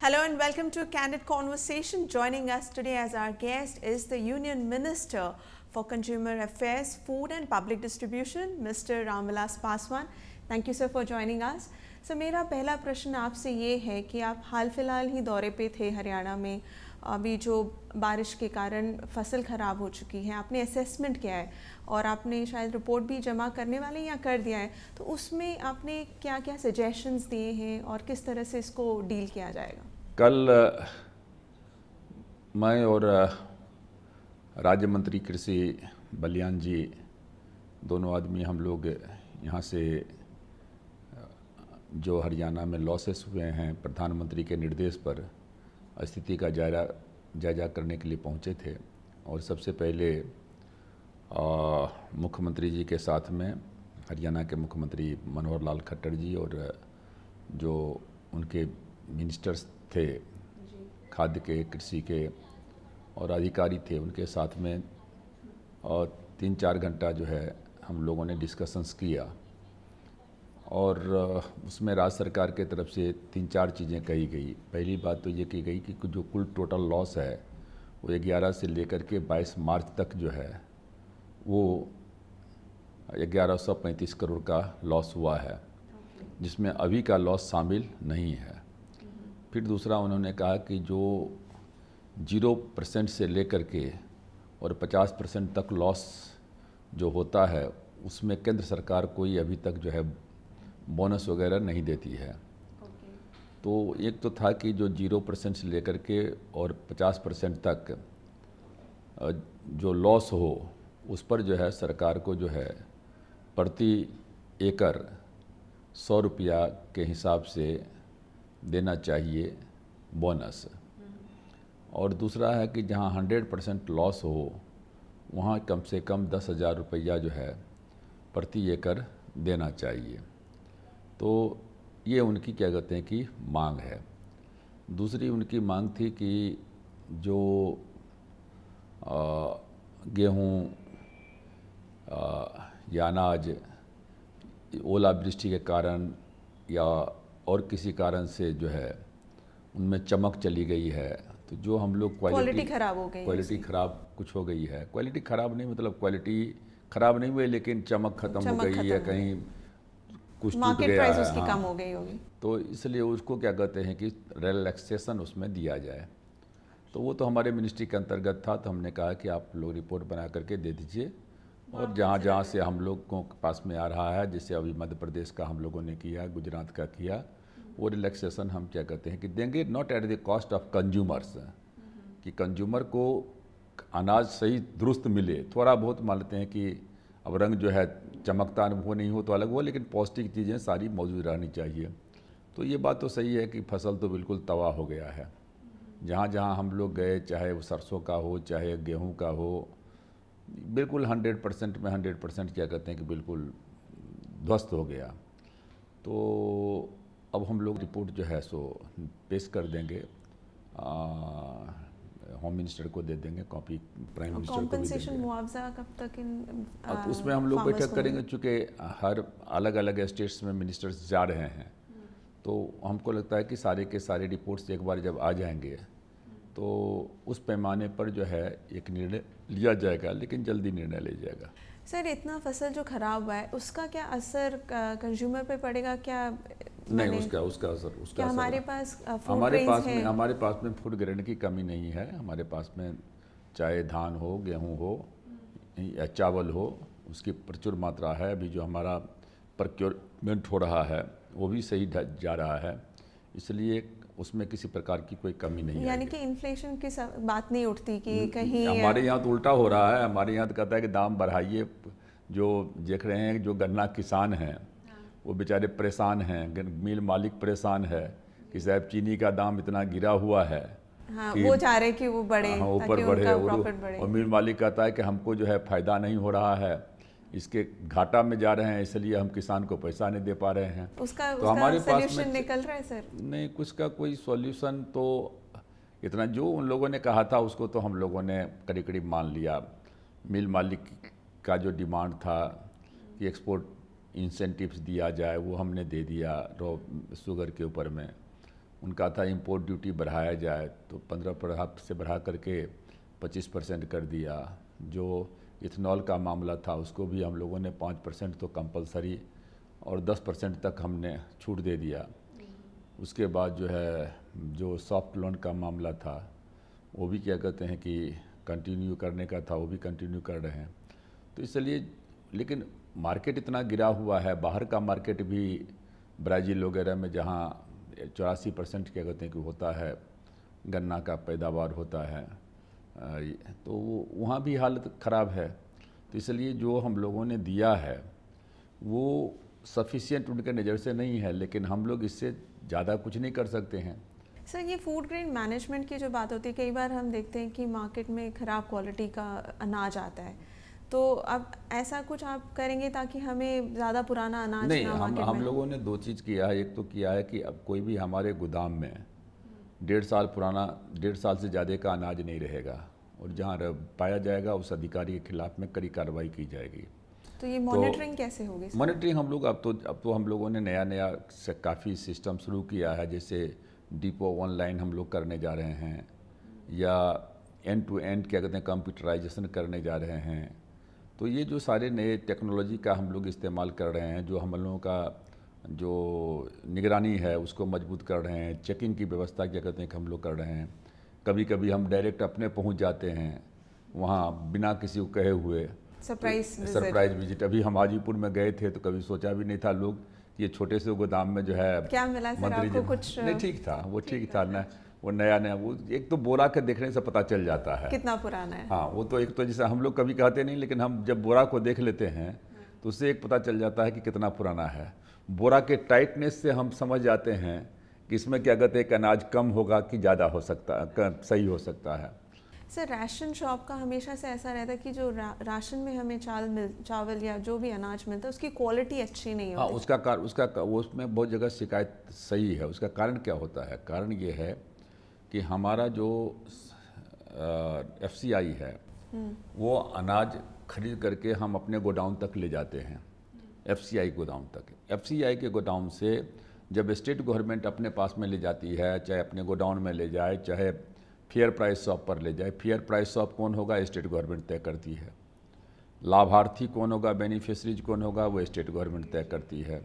Hello and welcome to a Candid Conversation. Joining us today as our guest is the Union Minister for Consumer Affairs, Food and Public Distribution, Mr. Ramvilas Paswan. Thank you sir for joining us. So मेरा पहला प्रश्न आपसे ये है कि आप हाल फिलहाल ही दौरे पे थे हरियाणा में, अभी जो बारिश के कारण फसल ख़राब हो चुकी है, आपने असेसमेंट किया है और आपने शायद रिपोर्ट भी जमा करने वाले या कर दिया है, तो उसमें आपने क्या क्या सजेशंस दिए हैं और किस तरह से इसको डील किया जाएगा? कल मैं और राज्य मंत्री कृषि बलियान जी दोनों आदमी हम लोग यहाँ से जो हरियाणा में लॉसेस हुए हैं प्रधानमंत्री के निर्देश पर स्थिति का जायजा करने के लिए पहुँचे थे। और सबसे पहले मुख्यमंत्री जी के साथ में हरियाणा के मुख्यमंत्री मनोहर लाल खट्टर जी और जो उनके मिनिस्टर्स थे खाद्य के, कृषि के और अधिकारी थे, उनके साथ में और 3-4 घंटा जो है हम लोगों ने डिस्कशंस किया। और उसमें राज्य सरकार के तरफ से 3-4 चीज़ें कही गई। पहली बात तो ये की गई कि जो कुल टोटल लॉस है वो 11 से लेकर के 22 मार्च तक जो है वो 1135 करोड़ का लॉस हुआ है, जिसमें अभी का लॉस शामिल नहीं है। फिर दूसरा उन्होंने कहा कि जो 0% से लेकर के और 50% तक लॉस जो होता है उसमें केंद्र सरकार कोई अभी तक जो है बोनस वगैरह नहीं देती है। तो एक तो था कि जो 0% से लेकर के और 50% तक जो लॉस हो उस पर जो है सरकार को जो है प्रति एकड़ 100 रुपया के हिसाब से देना चाहिए बोनस। और दूसरा है कि जहाँ 100% लॉस हो वहाँ कम से कम 10,000 रुपया जो है प्रति एकड़ देना चाहिए। तो ये उनकी क्या कहते हैं कि मांग है। दूसरी उनकी मांग थी कि जो गेहूँ या अनाज ओलावृष्टि के कारण या और किसी कारण से जो है उनमें चमक चली गई है, तो जो हम लोग क्वालिटी ख़राब हो गई, क्वालिटी ख़राब कुछ हो गई है। क्वालिटी ख़राब नहीं, मतलब क्वालिटी ख़राब नहीं हुई लेकिन चमक ख़त्म हो गई है, कहीं कुछ टूट गया है, उसकी कम हो गई होगी। तो इसलिए उसको क्या कहते हैं कि रिलैक्सेशन उसमें दिया जाए। तो वो तो हमारे मिनिस्ट्री के अंतर्गत था, तो हमने कहा कि आप लोग रिपोर्ट बना करके दे दीजिए और जहाँ जहाँ से हम लोगों के पास में आ रहा है, जैसे अभी मध्य प्रदेश का हम लोगों ने किया, गुजरात का किया, वो रिलैक्सेशन हम क्या कहते हैं कि देंगे, not at the cost of consumers, कि कंज्यूमर को अनाज सही दुरुस्त मिले। थोड़ा बहुत मान लेते हैं कि अब रंग जो है चमकता वो नहीं हो तो अलग हो, लेकिन पौष्टिक चीज़ें सारी मौजूद रहनी चाहिए। तो ये बात तो सही है कि फसल तो बिल्कुल तबाह हो गया है। जहाँ जहाँ हम लोग गए, चाहे वो सरसों का हो चाहे गेहूं का हो, बिल्कुल 100% में 100% क्या कहते हैं कि बिल्कुल ध्वस्त हो गया। तो अब हम लोग रिपोर्ट जो है सो पेश कर देंगे, होम मिनिस्टर को दे देंगे, कॉपी प्राइम मिनिस्टर को भी कॉम्पेंसेशन मुआवजा कब तक अब उसमें हम लोग बैठक करेंगे, चूँकि हर अलग अलग स्टेट्स में मिनिस्टर्स जा रहे हैं, तो हमको लगता है कि सारे के सारे रिपोर्ट्स एक बार जब आ जाएंगे तो उस पैमाने पर जो है एक निर्णय लिया जाएगा, लेकिन जल्दी निर्णय लिया जाएगा। सर, इतना फसल जो ख़राब हुआ है उसका क्या असर कंज्यूमर पे पड़ेगा? क्या नहीं, उसका असर हमारे पास हमारे पास में फूड ग्रेन की कमी नहीं है। हमारे पास में चाहे धान हो, गेहूं हो या चावल हो, उसकी प्रचुर मात्रा है। अभी जो हमारा प्रोक्योरमेंट हो रहा है वो भी सही जा रहा है, इसलिए उसमें किसी प्रकार की कोई कमी नहीं है। यानी कि इन्फ्लेशन की बात नहीं उठती कि कहीं हमारे यहाँ तो उल्टा हो रहा है। हमारे यहाँ तो कहता है कि दाम बढ़ाइए। जो देख रहे हैं जो गन्ना किसान हैं वो बेचारे परेशान हैं, मिल मालिक परेशान है कि साहब चीनी का दाम इतना गिरा हुआ है, कि वो चाह रहे कि वो बढ़े, ऊपर बढ़े, और मिल मालिक कहता है कि हमको जो है फ़ायदा नहीं हो रहा है, इसके घाटा में जा रहे हैं, इसलिए हम किसान को पैसा नहीं दे पा रहे हैं। तो हमारे पास में निकल रहा है सर? नहीं, कुछ का कोई सॉल्यूशन तो इतना जो उन लोगों ने कहा था उसको तो हम लोगों ने करीब करीब मान लिया। मिल मालिक का जो डिमांड था कि एक्सपोर्ट इंसेंटिव्स दिया जाए वो हमने दे दिया रॉ शुगर के ऊपर में। उनका था इंपोर्ट ड्यूटी बढ़ाया जाए, तो 15% से बढ़ा करके 25% कर दिया। जो इथेनॉल का मामला था उसको भी हम लोगों ने 5% तो कंपलसरी और 10% तक हमने छूट दे दिया। उसके बाद जो है जो सॉफ्ट लोन का मामला था वो भी क्या कहते हैं कि कंटिन्यू करने का था, वो भी कंटिन्यू कर रहे हैं। तो इसलिए लेकिन मार्केट इतना गिरा हुआ है, बाहर का मार्केट भी ब्राज़ील वगैरह में जहाँ 84% क्या कहते हैं कि होता है गन्ना का पैदावार होता है, तो वहाँ भी हालत ख़राब है। तो इसलिए जो हम लोगों ने दिया है वो सफिशिएंट उनके नज़र से नहीं है, लेकिन हम लोग इससे ज़्यादा कुछ नहीं कर सकते हैं। सर, ये फूड ग्रेन मैनेजमेंट की जो बात होती है, कई बार हम देखते हैं कि मार्केट में ख़राब क्वालिटी का अनाज आता है, तो अब ऐसा कुछ आप करेंगे ताकि हमें ज़्यादा पुराना अनाज नहीं, ना मार्केट हम में? लोगों ने 2 चीज़ किया है। एक तो किया है कि अब कोई भी हमारे गोदाम में 1.5 साल से ज़्यादा का अनाज नहीं रहेगा, और जहाँ पाया जाएगा उस अधिकारी के खिलाफ में कड़ी कार्रवाई की जाएगी। तो ये मॉनिटरिंग कैसे होगी सर? मॉनिटरिंग हम लोग अब तो हम लोगों ने नया काफ़ी सिस्टम शुरू किया है, जैसे डिपो ऑनलाइन हम लोग करने जा रहे हैं, या एंड टू एंड क्या कहते हैं कंप्यूटराइजेशन करने जा रहे हैं। तो ये जो सारे नए टेक्नोलॉजी का हम लोग इस्तेमाल कर रहे हैं, जो हम लोगों का जो निगरानी है उसको मजबूत कर रहे हैं, चेकिंग की व्यवस्था क्या कहते हैं कि हम लोग कर रहे हैं। कभी कभी हम डायरेक्ट अपने पहुंच जाते हैं वहाँ बिना किसी को कहे हुए, सरप्राइज विजिट। अभी हम हाजीपुर में गए थे तो कभी सोचा भी नहीं था लोग कि ये छोटे से गोदाम में जो है क्या मिला सर आपको? कुछ नहीं, ठीक था वो, ठीक था ना, वो नया वो एक तो बोरा के देखने से पता चल जाता है कितना पुराना है। हाँ, वो तो एक तो जैसे हम लोग कभी कहते नहीं, लेकिन हम जब बोरा को देख लेते हैं तो उससे एक पता चल जाता है कि कितना पुराना है। बोरा के टाइटनेस से हम समझ जाते हैं कि इसमें क्या कहते हैं कि अनाज कम होगा कि ज़्यादा हो सकता है, सही हो सकता है। सर, राशन शॉप का हमेशा से ऐसा रहता है कि जो राशन में हमें चावल या जो भी अनाज मिलता है उसकी क्वालिटी अच्छी नहीं होती। हाँ, वो उसमें बहुत जगह शिकायत सही है। उसका कारण क्या होता है? कारण ये है कि हमारा जो FCI है वो अनाज खरीद करके हम अपने गोडाउन तक ले जाते हैं, FCI गोडाउन तक। FCI के गोडाउन से जब स्टेट गवर्नमेंट अपने पास में ले जाती है, चाहे अपने गोडाउन में ले जाए, चाहे फेयर प्राइस शॉप पर ले जाए, फेयर प्राइस शॉप कौन होगा? स्टेट गवर्नमेंट तय करती है। लाभार्थी कौन होगा, बेनिफिशरीज कौन होगा, वो स्टेट गवर्नमेंट तय करती है।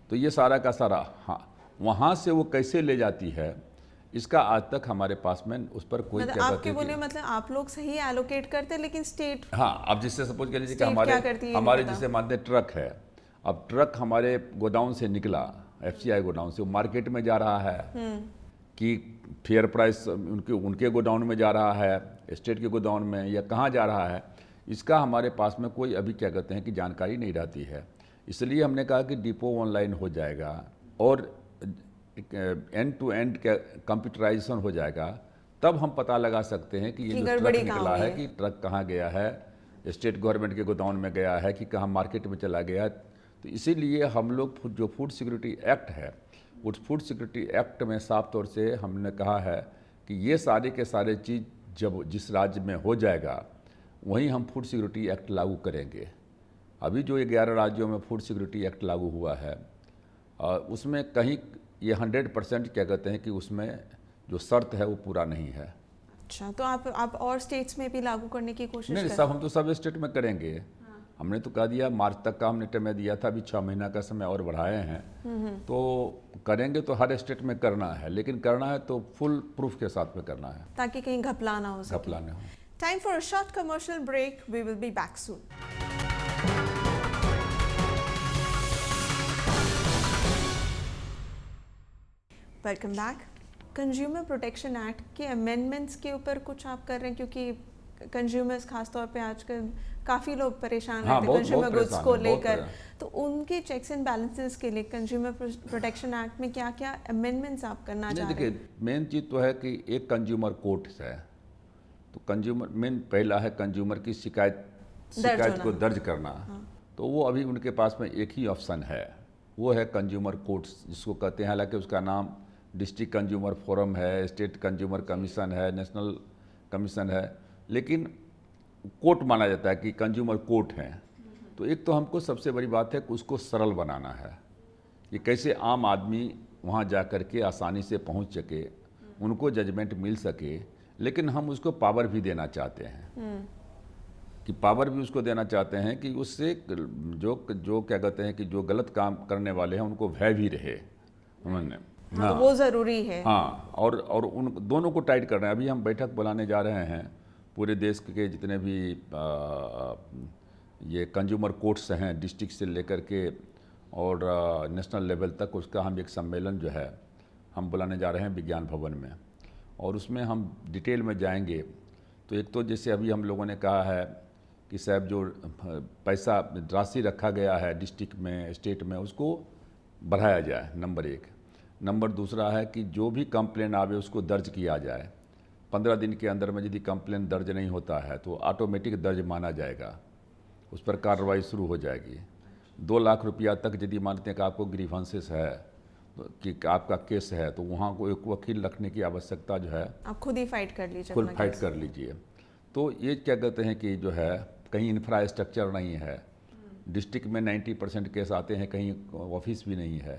तो ये सारा का सारा, हाँ, वहाँ से वो कैसे ले जाती है इसका आज तक हमारे पास में उस पर कोई मतलब आपके बोले मतलब आप लोग सही एलोकेट करते हैं, लेकिन स्टेट, हाँ, अब जिससे सपोज कर लीजिए कि हमारे हमारे जिसे मानते ट्रक है, अब ट्रक हमारे गोडाउन से निकला, FCI गोडाउन से, वो मार्केट में जा रहा है कि फेयर प्राइस उनके गोडाउन में जा रहा है, स्टेट के गोडाउन में, या कहाँ जा रहा है, इसका हमारे पास में कोई अभी क्या कहते हैं कि जानकारी नहीं रहती है। इसलिए हमने कहा कि डिपो ऑनलाइन हो जाएगा और एंड टू एंड कंप्यूटराइजेशन हो जाएगा, तब हम पता लगा सकते हैं कि ये जो ट्रक निकला है कि ट्रक कहाँ गया है, स्टेट गवर्नमेंट के गोडाउन में गया है कि कहाँ मार्केट में चला गया। तो इसीलिए हम लोग जो फूड सिक्योरिटी एक्ट है, उस फूड सिक्योरिटी एक्ट में साफ तौर से हमने कहा है कि ये सारे के सारे चीज़ जब जिस राज्य में हो जाएगा वहीं हम फूड सिक्योरिटी एक्ट लागू करेंगे। अभी जो 11 राज्यों में फूड सिक्योरिटी एक्ट लागू हुआ है उसमें कहीं ये 100% क्या कहते हैं कि उसमें जो शर्त है वो पूरा नहीं है। अच्छा, तो आप और स्टेट्स में भी लागू करने की कोशिश नहीं, सब हम तो सब स्टेट में करेंगे। हमने तो कह दिया मार्च तक का हमने समय दिया था, अभी 6 महीना का समय और बढ़ाए हैं, तो करेंगे तो हर स्टेट में करना है, लेकिन करना है तो फुल प्रूफ के साथ में करना है, ताकि कहीं घपला ना हो सके। घपला ना हो। Time for a short commercial break, we will be back soon. Welcome back. Consumer protection act के अमेंडमेंट्स के ऊपर कुछ आप कर रहे हैं, क्योंकि कंज्यूमर्स खासतौर पे आजकल काफ़ी लोग परेशान रहते हैं कंज्यूमर गुड्स को लेकर, तो उनके चेक्स एंड बैलेंसेस के लिए कंज्यूमर प्रोटेक्शन एक्ट में क्या क्या अमेंडमेंट्स आप करना चाह रहे हैं? देखिए, मेन चीज़ तो है कि एक कंज्यूमर कोर्ट है, तो कंज्यूमर मेन पहला है कंज्यूमर की शिकायत को दर्ज करना। तो वो अभी उनके पास में एक ही ऑप्शन है, वो है कंज्यूमर कोर्ट्स जिसको कहते हैं। हालांकि उसका नाम डिस्ट्रिक्ट कंज्यूमर फोरम है, स्टेट कंज्यूमर कमीशन है, नेशनल कमीशन है, लेकिन कोर्ट माना जाता है कि कंज्यूमर कोर्ट है। तो एक तो हमको सबसे बड़ी बात है कि उसको सरल बनाना है कि कैसे आम आदमी वहाँ जा कर के आसानी से पहुँच सके, उनको जजमेंट मिल सके, लेकिन हम उसको पावर भी देना चाहते हैं कि पावर भी उसको देना चाहते हैं कि उससे जो जो क्या कहते हैं कि जो गलत काम करने वाले हैं उनको भय भी रहे उन्होंने। हाँ, तो वो ज़रूरी है। हाँ, और उन दोनों को टाइट करना है। अभी हम बैठक बुलाने जा रहे हैं पूरे देश के जितने भी ये कंज्यूमर कोर्ट्स हैं, डिस्ट्रिक्ट से लेकर के और नेशनल लेवल तक, उसका हम एक सम्मेलन जो है हम बुलाने जा रहे हैं विज्ञान भवन में, और उसमें हम डिटेल में जाएंगे। तो एक तो जैसे अभी हम लोगों ने कहा है कि साहब जो पैसा राशि रखा गया है डिस्ट्रिक्ट में, स्टेट में, उसको बढ़ाया जाए, नंबर एक। नंबर दूसरा है कि जो भी कंप्लेन आवे उसको दर्ज किया जाए। 15 दिन के अंदर में यदि कंप्लेन दर्ज नहीं होता है तो ऑटोमेटिक दर्ज माना जाएगा, उस पर कार्रवाई शुरू हो जाएगी। 2 लाख रुपया तक यदि मानते हैं कि आपको ग्रीवेंसेस है, तो कि आपका केस है, तो वहाँ को एक वकील रखने की आवश्यकता जो है, आप खुद ही फाइट कर लीजिए, खुद फाइट कर लीजिए। तो ये क्या कहते हैं कि जो है कहीं इंफ्रास्ट्रक्चर नहीं है, डिस्ट्रिक्ट में 90% केस आते हैं, कहीं ऑफिस भी नहीं है,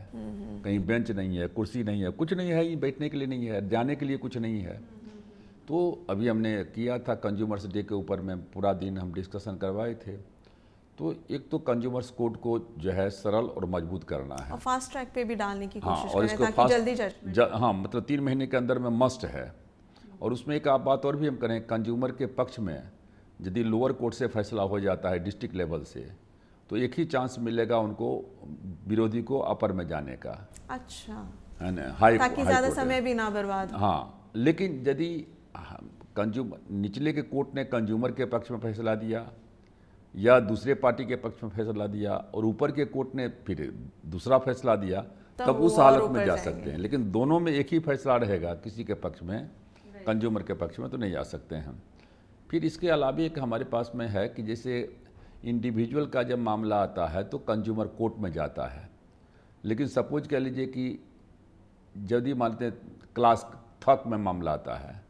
कहीं बेंच नहीं है, कुर्सी नहीं है, कुछ नहीं है, ये बैठने के लिए नहीं है, जाने के लिए कुछ नहीं है। तो अभी हमने किया था कंज्यूमर्स डे के ऊपर में पूरा दिन हम डिस्कशन करवाए थे। तो एक तो कंज्यूमर्स कोर्ट को जो है सरल और मजबूत करना है, और फास्ट ट्रैक पे भी डालने की हाँ, कोशिश और करें इसको ताकि जल्दी जजमेंट हाँ, मतलब 3 महीने के अंदर में मस्ट है। और उसमें एक आप बात और भी हम करें, कंज्यूमर के पक्ष में यदि लोअर कोर्ट से फैसला हो जाता है डिस्ट्रिक्ट लेवल से, तो एक ही चांस मिलेगा उनको विरोधी को अपर में जाने का। अच्छा, है ना, हाई ताकि ज़्यादा समय भी ना बर्बाद हो। हाँ, लेकिन यदि कंज्यूमर निचले के कोर्ट ने कंज्यूमर के पक्ष में फैसला दिया या दूसरे पार्टी के पक्ष में फैसला दिया और ऊपर के कोर्ट ने फिर दूसरा फैसला दिया, तब उस हालत में जा सकते हैं। लेकिन दोनों में एक ही फैसला रहेगा, किसी के पक्ष में, कंज्यूमर के पक्ष में तो नहीं जा सकते हैं। फिर इसके अलावा एक हमारे पास में है कि जैसे इंडिविजुअल का जब मामला आता है तो कंज्यूमर कोर्ट में जाता है, लेकिन सपोज कह लीजिए कि यदि मानते हैं क्लास थक में मामला आता है,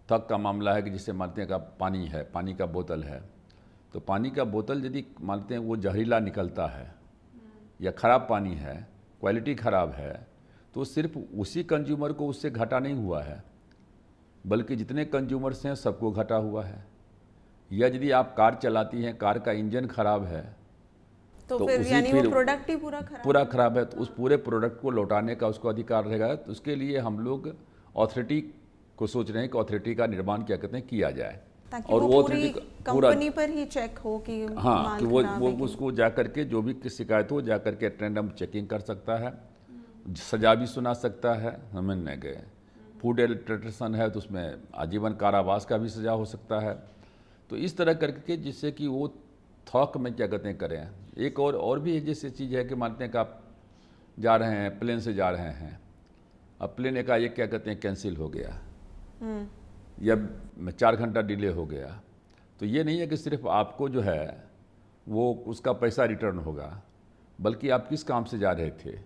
थक का मामला है कि जिससे मानते हैं का पानी है, पानी का बोतल है, तो पानी का बोतल यदि मानते हैं वो जहरीला निकलता है या ख़राब पानी है, क्वालिटी ख़राब है, तो सिर्फ उसी कंज्यूमर को उससे घाटा नहीं हुआ है, बल्कि जितने कंज्यूमर्स हैं सबको घाटा हुआ है। या यदि आप कार चलाती हैं, कार का इंजन खराब है तो फिर यानी वो प्रोडक्ट ही पूरा खराब है, तो उस पूरे प्रोडक्ट को लौटाने का उसको अधिकार रहेगा। तो उसके लिए हम लोग अथॉरिटी को सोच रहे हैं कि अथॉरिटी का निर्माण क्या कहते हैं किया जाए, ताकि और वो पूरी कंपनी पर ही चेक हो कि हाँ, कि वो उसको जा करके जो भी शिकायत हो जा करके रैंडम चेकिंग कर सकता है, सजा भी सुना सकता है। समझने गए फूड एडल्ट्रेशन है तो उसमें आजीवन कारावास का भी सजा हो सकता है। तो इस तरह करके जिससे कि वो थौक में क्या कहते हैं करें। एक और भी जैसे चीज़ है कि मानते हैं कि आप जा रहे हैं, प्लेन से जा रहे हैं, अब प्लेन एकाएक क्या कहते हैं कैंसिल हो गया या 4 घंटा डिले हो गया, तो ये नहीं है कि सिर्फ आपको जो है वो उसका पैसा रिटर्न होगा, बल्कि आप किस काम से जा रहे थे,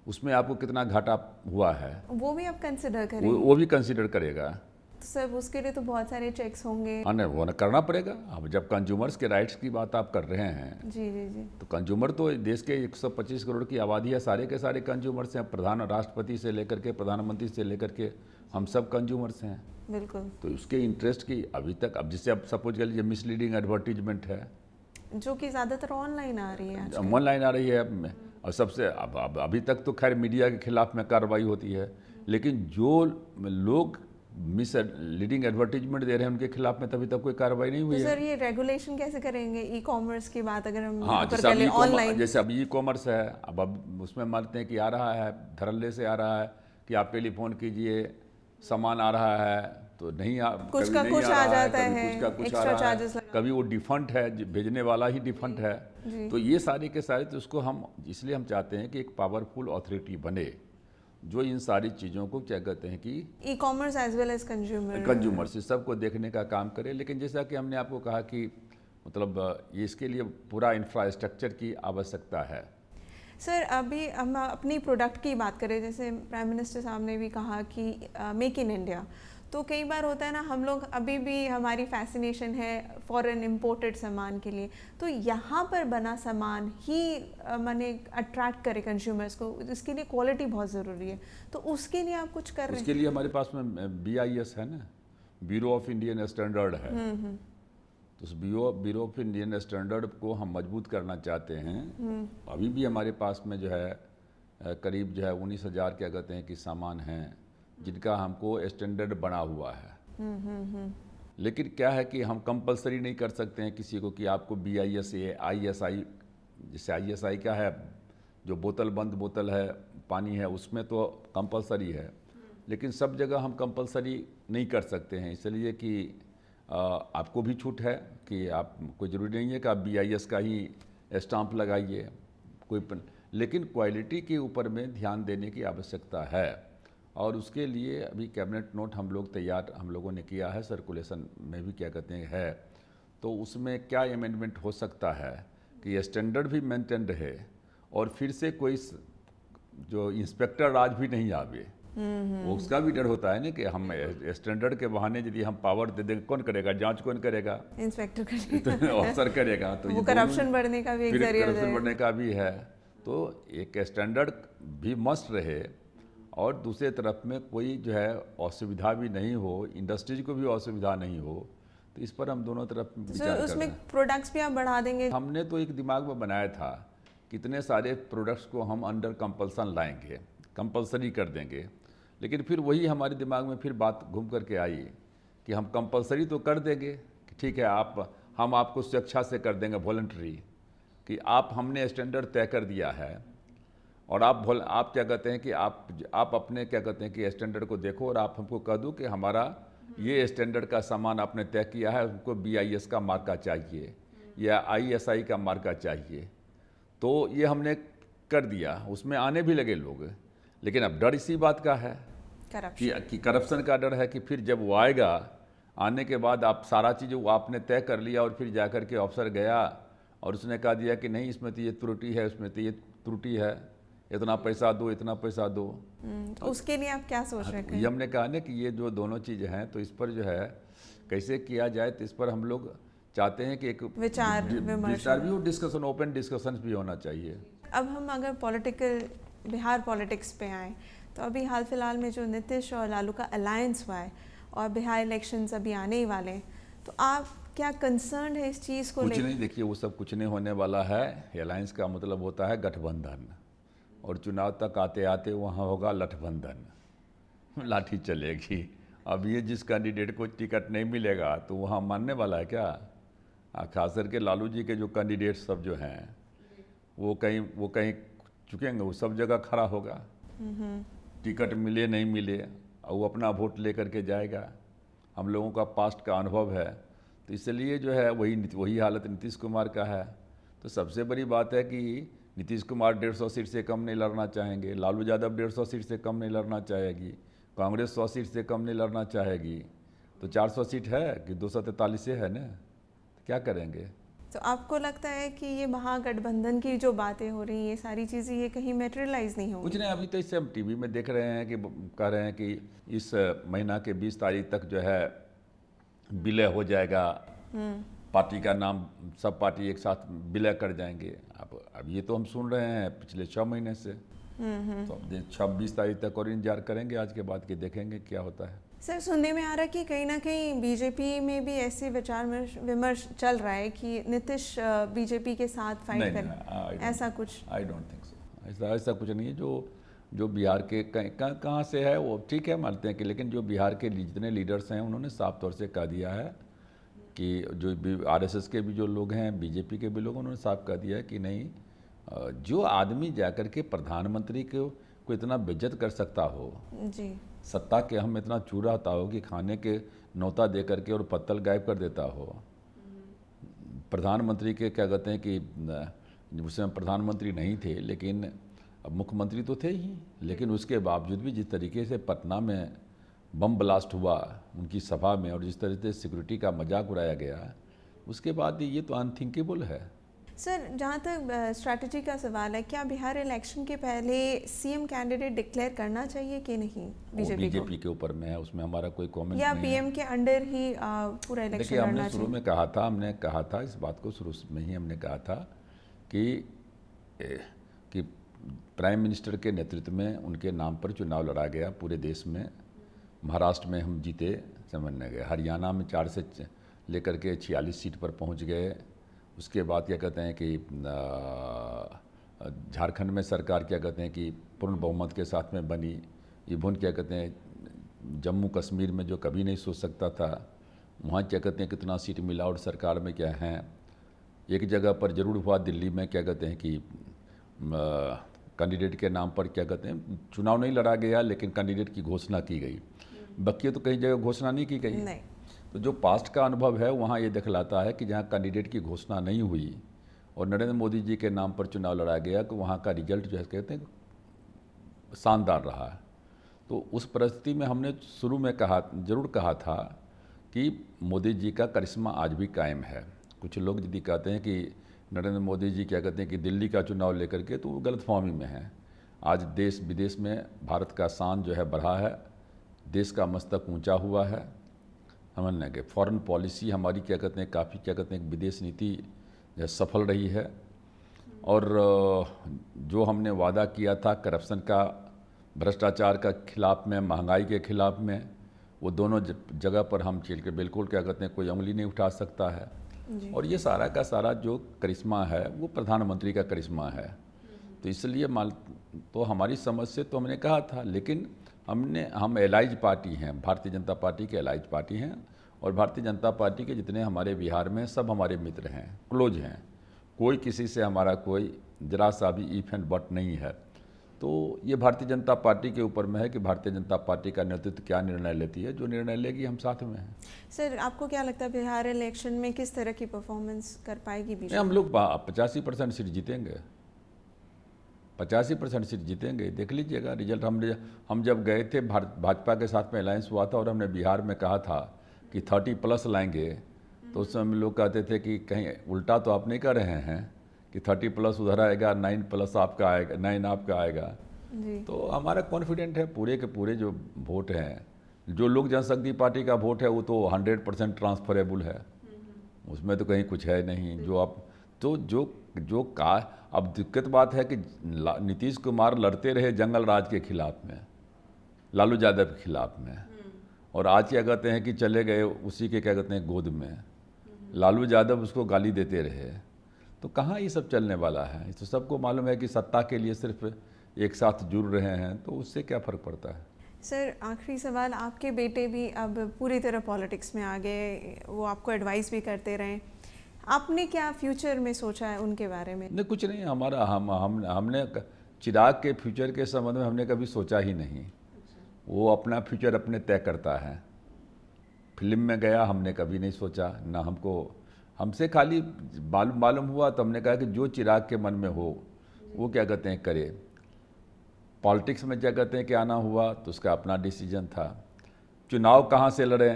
उसमें आपको कितना घाटा हुआ है, वो भी आप कंसिडर करेंगे। वो भी कंसिडर करेगा। तो सर उसके लिए तो बहुत सारे चेक्स होंगे। हाँ, नहीं, वो करना पड़ेगा। अब जब कंज्यूमर्स के राइट्स की बात आप कर रहे हैं, जी जी जी, तो कंज्यूमर तो देश के 125 करोड़ की आबादी है, सारे के सारे कंज्यूमर्स हैं, राष्ट्रपति से लेकर के प्रधानमंत्री से लेकर के हम सब कंज्यूमर्स हैं। बिल्कुल। तो उसके इंटरेस्ट की अभी तक, अब जैसे आप सपोज कर लीजिए मिसलीडिंग एडवर्टीजमेंट है जो कि ज़्यादातर ऑनलाइन आ रही है, ऑनलाइन आ रही है अब, और सबसे अब अभी तक तो खैर मीडिया के खिलाफ में कार्रवाई होती है, लेकिन जो लोग मिसलीडिंग एडवर्टीजमेंट दे रहे हैं उनके खिलाफ में तभी तक कोई कार्रवाई नहीं हुई तो है। सर ये रेगुलेशन कैसे करेंगे ई कॉमर्स की बात अगर हम हाँ, ऑनलाइन, जैसे अब ई कॉमर्स है, अब उसमें मानते हैं कि आ रहा है धड़ल्ले से आ रहा है कि आप टेलीफोन कीजिए, सामान आ रहा है तो नहीं कुछ का कुछ आ जाता है, कुछ का कुछ आ एक्स्ट्रा रहा चार्जेस है, कभी वो डिफॉल्ट है, भेजने वाला ही डिफॉल्ट है। तो ये सारे के सारे, तो उसको हम इसलिए हम चाहते हैं कि एक पावरफुल अथॉरिटी बने जो इन सारी चीज़ों को क्या कहते हैं कि e commerce as well as consumer से सबको देखने का काम करे। लेकिन जैसा कि हमने आपको कहा कि मतलब इसके लिए पूरा इंफ्रास्ट्रक्चर की आवश्यकता है। सर अभी हम अपनी प्रोडक्ट की बात करें, जैसे प्राइम मिनिस्टर साहब ने भी कहा कि मेक इन इंडिया, तो कई बार होता है ना, हम लोग अभी भी हमारी फैसिनेशन है फॉरेन इम्पोर्टेड सामान के लिए, तो यहाँ पर बना सामान ही माने अट्रैक्ट करे कंज्यूमर्स को, इसके लिए क्वालिटी बहुत ज़रूरी है। तो उसके लिए आप कुछ कर रहे हैं? उसके लिए हमारे पास में BIS है ना, ब्यूरो ऑफ इंडियन स्टैंडर्ड है। तो उस ब्यूरो ऑफ इंडियन स्टैंडर्ड को हम मजबूत करना चाहते हैं। अभी भी हमारे पास में जो है करीब जो है 19,000 क्या कहते हैं कि सामान हैं जिनका हमको स्टैंडर्ड बना हुआ है। लेकिन क्या है कि हम कंपलसरी नहीं कर सकते हैं किसी को कि आपको BIS ISI, जैसे ISI क्या है, जो बोतल बंद बोतल है पानी है उसमें तो कंपलसरी है, लेकिन सब जगह हम कंपलसरी नहीं कर सकते हैं। इसलिए कि आपको भी छूट है कि आप, कोई ज़रूरी नहीं है कि आप BIS का ही स्टाम्प लगाइए लेकिन क्वालिटी के ऊपर में ध्यान देने की आवश्यकता है। और उसके लिए अभी कैबिनेट नोट हम लोगों ने किया है, सर्कुलेशन में भी क्या कहते हैं है, तो उसमें क्या अमेंडमेंट हो सकता है कि स्टैंडर्ड भी मेंटेन रहे और फिर से कोई जो इंस्पेक्टर राज भी नहीं आवे। उसका भी डर होता है ना कि हम स्टैंडर्ड के बहाने यदि हम पावर दे देंगे, कौन करेगा जांच, कौन करेगा? इंस्पेक्टर करेगा, ऑफिसर करेगा। तो वो करप्शन बढ़ने का भी एक जरिया है। करप्शन बढ़ने का भी है। तो एक स्टैंडर्ड भी मस्ट रहे और दूसरे तरफ में कोई जो है असुविधा भी नहीं हो, इंडस्ट्रीज को भी असुविधा नहीं हो। तो इस पर हम दोनों तरफ विचार कर रहे हैं। उसमें प्रोडक्ट्स भी आप बढ़ा देंगे? हमने तो एक दिमाग में बनाया था, कितने सारे प्रोडक्ट्स को हम अंडर कंपल्सन लाएंगे, कंपलसरी कर देंगे, लेकिन फिर वही हमारे दिमाग में फिर बात घूम करके आई कि हम कंपलसरी तो कर देंगे कि ठीक है हम आपको स्वेच्छा से कर देंगे, वॉलंटरी, कि आप हमने स्टैंडर्ड तय कर दिया है और आप क्या कहते हैं कि आप अपने क्या कहते हैं कि स्टैंडर्ड को देखो और आप हमको कह दो कि हमारा ये स्टैंडर्ड का सामान आपने तय किया है, हमको BIS का मार्का चाहिए या ISI का मार्का चाहिए। तो ये हमने कर दिया, उसमें आने भी लगे लोग, लेकिन अब डर इसी बात का है कि करप्शन का डर है कि फिर जब वो आएगा, आने के बाद आप सारा चीज़ वो आपने तय कर लिया और फिर जाकर के अफसर गया और उसने कहा दिया कि नहीं इसमें तो ये त्रुटि है, उसमें तो ये त्रुटि है, इतना पैसा दो, इतना पैसा दो। उसके लिए आप क्या सोच रहे हैं? ये हमने कहा ना कि ये जो दोनों चीज़ें हैं तो इस पर जो है कैसे किया जाए, तो इस पर हम लोग चाहते हैं कि एक विचार विमर्श भी हो, डिस्कशन, ओपन डिस्कशन भी होना चाहिए। अब हम अगर बिहार पॉलिटिक्स पे आए तो अभी हाल फिलहाल में जो नीतीश और लालू का अलायंस हुआ है और बिहार इलेक्शंस अभी आने ही वाले हैं, तो आप क्या कंसर्न है इस चीज़ को लेकर? कुछ नहीं, देखिए वो सब कुछ नहीं होने वाला है। अलायंस का मतलब होता है गठबंधन, और चुनाव तक आते आते वहाँ होगा लठबंधन, लाठी चलेगी। अब ये जिस कैंडिडेट को टिकट नहीं मिलेगा तो वहाँ मानने वाला है क्या? खास करके लालू जी के जो कैंडिडेट सब जो हैं वो कहीं चुकेंगे, वो सब जगह खड़ा होगा, टिकट मिले नहीं मिले और वो अपना वोट लेकर के जाएगा। हम लोगों का पास्ट का अनुभव है, तो इसलिए जो है वही हालत नीतीश कुमार का है। तो सबसे बड़ी बात है कि नीतीश कुमार 150 सीट से कम नहीं लड़ना चाहेंगे, लालू यादव 150 सीट से कम नहीं लड़ना चाहेगी, कांग्रेस 100 सीट से कम नहीं लड़ना चाहेगी। तो 400 सीट है कि 243 है ना, तो क्या करेंगे? तो आपको लगता है कि ये महागठबंधन की जो बातें हो रही हैं, ये सारी चीज़ें ये कहीं मेटेरियलाइज नहीं होंगी? कुछ नहीं, अभी तो इससे हम टीवी में देख रहे हैं कि कह रहे हैं कि इस महीना के 20 तारीख तक जो है विलय हो जाएगा, पार्टी का नाम सब पार्टी एक साथ विलय कर जाएंगे। अब ये तो हम सुन रहे हैं पिछले 6 महीने से, तो अब 26 तारीख तक और इंतजार करेंगे आज के बाद के, देखेंगे क्या होता है। सर, सुनने में आ रहा है कि कहीं ना कहीं बीजेपी में भी ऐसे विचार विमर्श चल रहा है कि नीतीश बीजेपी के साथ फाइट करें, ऐसा कुछ? आई डोंट थिंक सो, ऐसा कुछ नहीं है। जो बिहार के कहाँ से है वो ठीक है, मानते हैं कि, लेकिन जो बिहार के जितने लीडर्स हैं उन्होंने साफ तौर से कह दिया है कि जो RSS के भी जो लोग हैं, बीजेपी के भी लोग, उन्होंने साफ कह दिया है कि नहीं, जो आदमी जाकर के प्रधानमंत्री को इतना बेइज्जत कर सकता हो जी, सत्ता के हम इतना चूराता हो कि खाने के न्योता दे करके और पत्तल गायब कर देता हो। प्रधानमंत्री के क्या कहते हैं कि उसमें प्रधानमंत्री नहीं थे लेकिन अब मुख्यमंत्री तो थे ही, लेकिन उसके बावजूद भी जिस तरीके से पटना में बम ब्लास्ट हुआ उनकी सभा में और जिस तरह से सिक्योरिटी का मजाक उड़ाया गया, उसके बाद ये तो अनथिंकेबल है। सर, जहाँ तक स्ट्रैटेजी का सवाल है, क्या बिहार इलेक्शन के पहले सीएम कैंडिडेट डिक्लेयर करना चाहिए कि नहीं बीजेपी के ऊपर में है, उसमें हमारा कोई कमेंट या नहीं पीएम के अंडर ही पूरा इलेक्शन देखिए, लड़ना हमने चाहिए? शुरू में कहा था इस बात को, शुरू में ही हमने कहा था कि कि प्राइम मिनिस्टर के नेतृत्व में उनके नाम पर चुनाव लड़ा गया पूरे देश में। महाराष्ट्र में हम जीते, समझने गए, हरियाणा में 4 से लेकर के 46 सीट पर पहुंच गए। उसके बाद क्या कहते हैं कि झारखंड में सरकार क्या कहते हैं कि पूर्ण बहुमत के साथ में बनी। इवन क्या कहते हैं जम्मू कश्मीर में जो कभी नहीं सोच सकता था, वहाँ क्या कहते हैं कितना सीट मिला और सरकार में क्या है। एक जगह पर जरूर हुआ दिल्ली में, क्या कहते हैं कि कैंडिडेट के नाम पर क्या कहते हैं चुनाव नहीं लड़ा गया, लेकिन कैंडिडेट की घोषणा की गई। बाकी तो कई जगह घोषणा नहीं की गई। नहीं। तो जो पास्ट का अनुभव है वहाँ ये दिखलाता है कि जहाँ कैंडिडेट की घोषणा नहीं हुई और नरेंद्र मोदी जी के नाम पर चुनाव लड़ा गया, तो वहाँ का रिजल्ट जो है कहते हैं शानदार रहा है। तो उस परिस्थिति में हमने शुरू में जरूर कहा था कि मोदी जी का करिश्मा आज भी कायम है। कुछ लोग यदि कहते हैं कि नरेंद्र मोदी जी क्या कहते हैं कि दिल्ली का चुनाव लेकर के, तो वो गलतफहमी में है। आज देश विदेश में भारत का शान जो है बढ़ा है, देश का मस्तक ऊंचा हुआ है। समझने के फॉरेन पॉलिसी हमारी क्या कहते हैं काफ़ी क्या कहते हैं विदेश नीति जो सफल रही है। और जो हमने वादा किया था करप्शन का, भ्रष्टाचार का खिलाफ में, महंगाई के खिलाफ में, वो दोनों जगह पर हम चल के बिल्कुल क्या कहते हैं कोई उंगली नहीं उठा सकता है। और ये सारा का सारा जो करिश्मा है वो प्रधानमंत्री का करिश्मा है। तो इसलिए तो हमारी समझ से तो हमने कहा था, लेकिन हम एलाइज पार्टी हैं, भारतीय जनता पार्टी के एलाइज पार्टी हैं। और भारतीय जनता पार्टी के जितने हमारे बिहार में सब हमारे मित्र हैं, क्लोज हैं। कोई किसी से हमारा कोई जरा सा भी इफ एंड बट नहीं है। तो ये भारतीय जनता पार्टी के ऊपर में है कि भारतीय जनता पार्टी का नेतृत्व क्या निर्णय लेती है। जो निर्णय लेगी हम साथ में हैं। सर, आपको क्या लगता है बिहार इलेक्शन में किस तरह की परफॉर्मेंस कर पाएगी बीजेपी? हम लोग 85% सीट जीतेंगे, 85% सीट जीतेंगे। देख लीजिएगा रिजल्ट। हम जब गए थे भाजपा के साथ में अलायंस हुआ था और हमने बिहार में कहा था कि 30+ लाएंगे, तो उस समय हम लोग कहते थे कि कहीं उल्टा तो आप नहीं कर रहे हैं कि 30+ उधर आएगा, 9+ आपका आएगा, 9 आपका आएगा जी। तो हमारा कॉन्फिडेंट है। पूरे के पूरे जो वोट हैं, जो लोक जनशक्ति पार्टी का वोट है, वो तो 100% ट्रांसफरेबल है, उसमें तो कहीं कुछ है नहीं। जो आप तो जो का अब दिक्कत बात है कि नीतीश कुमार लड़ते रहे जंगल राज के खिलाफ में, लालू यादव के खिलाफ में, और आज क्या कहते हैं कि चले गए उसी के क्या कहते हैं गोद में, लालू यादव उसको गाली देते रहे। तो कहाँ ये सब चलने वाला है? तो सबको मालूम है कि सत्ता के लिए सिर्फ एक साथ जुड़ रहे हैं, तो उससे क्या फ़र्क पड़ता है। सर, आखिरी सवाल, आपके बेटे भी अब पूरी तरह पॉलिटिक्स में आ गए, वो आपको एडवाइस भी करते रहे, आपने क्या फ्यूचर में सोचा है उनके बारे में? नहीं, कुछ नहीं। हमारा हमने चिराग के फ्यूचर के संबंध में हमने कभी सोचा ही नहीं। वो अपना फ्यूचर अपने तय करता है। फिल्म में गया हमने कभी नहीं सोचा ना, हमसे खाली मालूम हुआ तो हमने कहा कि जो चिराग के मन में हो वो क्या कहते हैं करे। पॉलिटिक्स में क्या कहते हैं कि आना हुआ तो उसका अपना डिसीजन था। चुनाव कहाँ से लड़े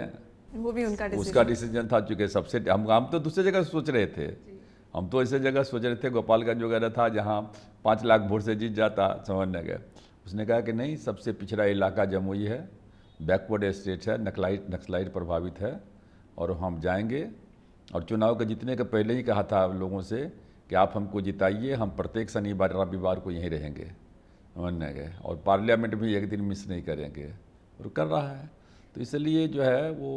वो भी उसका डिसीजन था, चूँकि सबसे हम तो दूसरी जगह सोच रहे थे। हम तो ऐसे जगह सोच रहे थे, गोपालगंज वगैरह था जहाँ 5 लाख वोट से जीत जाता, समझने गए। उसने कहा कि नहीं, सबसे पिछड़ा इलाका जमुई है, बैकवर्ड स्टेट है, नक्सलाइट प्रभावित है, और हम जाएंगे। और चुनाव के जीतने के पहले ही कहा था लोगों से कि आप हमको जिताइए, हम प्रत्येक शनिवार रविवार को यहीं रहेंगे, समझने गए, और पार्लियामेंट भी एक दिन मिस नहीं करेंगे, और कर रहा है। तो इसलिए जो है वो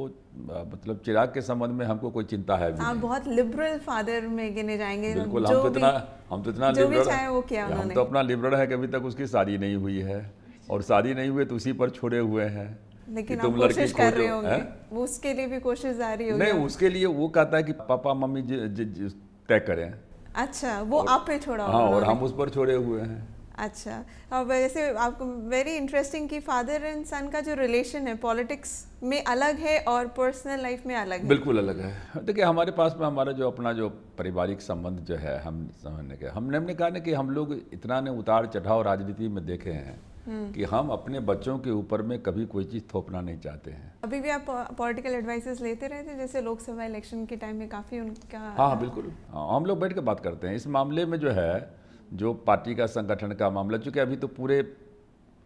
मतलब चिराग के संबंध में हमको कोई चिंता है भी आप नहीं। बहुत लिबरल फादर में गिने जाएंगे। बिल्कुल, हम तो इतना लिबरल है, वो किया हम उन्होंने। तो अपना लिबरल है कि अभी तक उसकी शादी नहीं हुई है, और शादी नहीं हुई तो उसी पर छोड़े हुए हैं। लेकिन तुम आप लड़की कोशिश कर रहे खोजो, होंगे, वो उसके लिए भी कोशिश जारी होगी। नहीं, उसके लिए वो कहता है कि पापा मम्मी तय करें। अच्छा, वो आप पे छोड़ा हाँ, और उन्होंने। हम उस पर छोड़े हुए हैं। अच्छा, अब वैसे आपको वेरी इंटरेस्टिंग कि फादर एंड सन का जो रिलेशन है पॉलिटिक्स में अलग है और पर्सनल लाइफ में अलग है। बिल्कुल अलग है। देखिए, हमारे पास में हमारा जो अपना जो पारिवारिक संबंध जो है, हम समझने के हमने कहा ना कि हम लोग इतना ने उतार चढ़ाव राजनीति में देखे हैं कि हम अपने बच्चों के ऊपर में कभी कोई चीज़ थोपना नहीं चाहते हैं। अभी भी आप पॉलिटिकल एडवाइसेस लेते रहते हैं, जैसे लोकसभा इलेक्शन के टाइम में काफ़ी उनका। हाँ बिल्कुल, हाँ, हम लोग बैठ के बात करते हैं इस मामले में। जो है जो पार्टी का संगठन का मामला, चूँकि अभी तो पूरे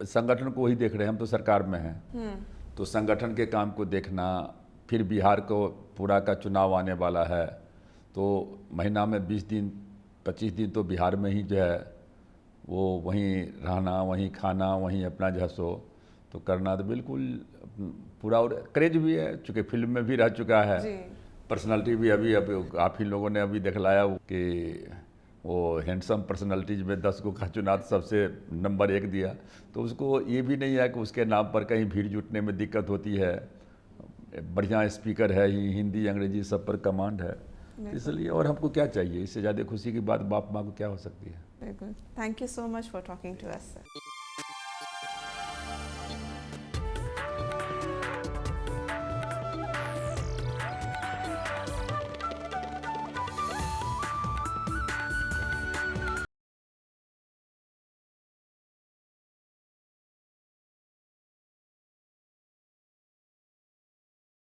संगठन को ही देख रहे हैं, हम तो सरकार में हैं, तो संगठन के काम को देखना, फिर बिहार को पूरा का चुनाव आने वाला है, तो महीना में 20 दिन 25 दिन तो बिहार में ही जो है वो वहीं रहना, वहीं खाना, वहीं अपना जो है सो तो करना, तो बिल्कुल पूरा। और क्रेज भी है, चूँकि फिल्म में भी रह चुका है, पर्सनालिटी भी अभी आप ही लोगों ने अभी दिखलाया कि वो हैंडसम पर्सनालिटीज में 10 को का चुनाव सबसे नंबर 1 दिया। तो उसको ये भी नहीं है कि उसके नाम पर कहीं भीड़ जुटने में दिक्कत होती है। बढ़िया स्पीकर है, हिंदी अंग्रेजी सब पर कमांड है, इसलिए और हमको क्या चाहिए, इससे ज़्यादा खुशी की बात बाप माँ को क्या हो सकती है। बिल्कुल। Thank you so much for talking to us sir.